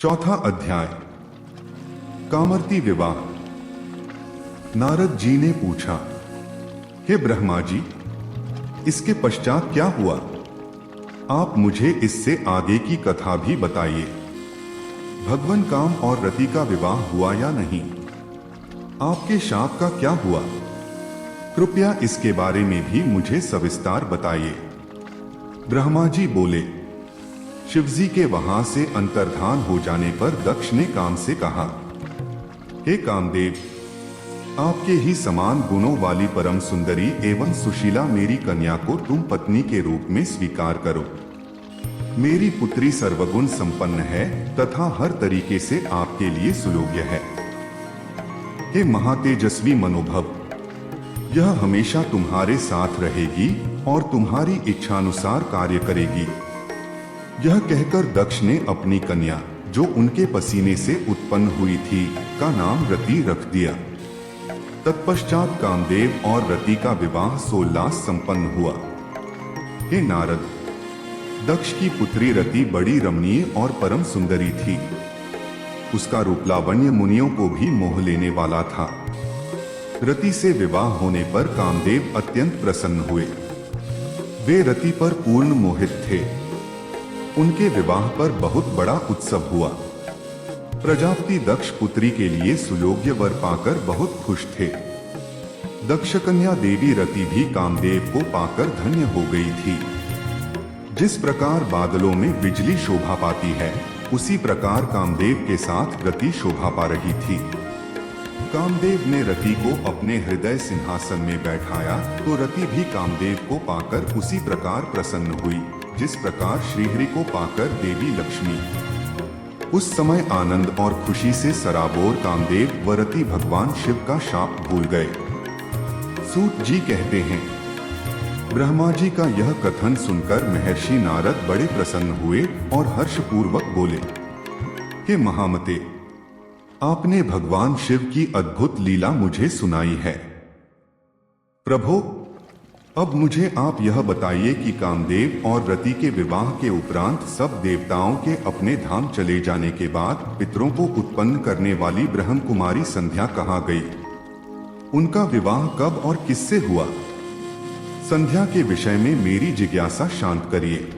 चौथा अध्याय। कामर्ति विवाह। नारद जी ने पूछा, हे ब्रह्मा जी, इसके पश्चात क्या हुआ? आप मुझे इससे आगे की कथा भी बताइए। भगवान काम और रति का विवाह हुआ या नहीं? आपके शाप का क्या हुआ? कृपया इसके बारे में भी मुझे सविस्तार बताइए। ब्रह्मा जी बोले, शिवजी के वहां से अंतर्धान हो जाने पर दक्ष ने काम से कहा, हे कामदेव, आपके ही समान गुणों वाली परम सुंदरी एवं सुशीला मेरी कन्या को तुम पत्नी के रूप में स्वीकार करो। मेरी पुत्री सर्वगुण संपन्न है तथा हर तरीके से आपके लिए सुयोग्य है। हे महातेजस्वी मनोभव, यह हमेशा तुम्हारे साथ रहेगी और तुम्हारी इच्छानुसार कार्य करेगी। यह कहकर दक्ष ने अपनी कन्या, जो उनके पसीने से उत्पन्न हुई थी, का नाम रति रख दिया। तत्पश्चात कामदेव और रति का विवाह सोल्लास संपन्न हुआ। हे नारद, दक्ष की पुत्री रति बड़ी रमणीय और परम सुंदरी थी। उसका रूप लावण्य मुनियों को भी मोह लेने वाला था। रति से विवाह होने पर कामदेव अत्यंत प्रसन्न हुए। वे रति पर पूर्ण मोहित थे। उनके विवाह पर बहुत बड़ा उत्सव हुआ। प्रजापति दक्ष पुत्री के लिए सुयोग्य वर पाकर बहुत खुश थे। दक्ष कन्या देवी रति भी कामदेव को पाकर धन्य हो गई थी। जिस प्रकार बादलों में बिजली शोभा पाती है, उसी प्रकार कामदेव के साथ रति शोभा पा रही थी। कामदेव ने रति को अपने हृदय सिंहासन में बैठाया तो रति भी कामदेव को पाकर उसी प्रकार प्रसन्न हुई, जिस प्रकार श्रीहरि को पाकर देवी लक्ष्मी। उस समय आनंद और खुशी से सराबोर कामदेव व रति भगवान शिव का शाप भूल गए। सूत जी कहते हैं, ब्रह्मा जी का यह कथन सुनकर महर्षि नारद बड़े प्रसन्न हुए और हर्षपूर्वक बोले, हे महामते, आपने भगवान शिव की अद्भुत लीला मुझे सुनाई है। प्रभो, अब मुझे आप यह बताइए कि कामदेव और रति के विवाह के उपरांत सब देवताओं के अपने धाम चले जाने के बाद पितरों को उत्पन्न करने वाली ब्रह्म कुमारी संध्या कहाँ गई? उनका विवाह कब और किससे हुआ? संध्या के विषय में मेरी जिज्ञासा शांत करिए।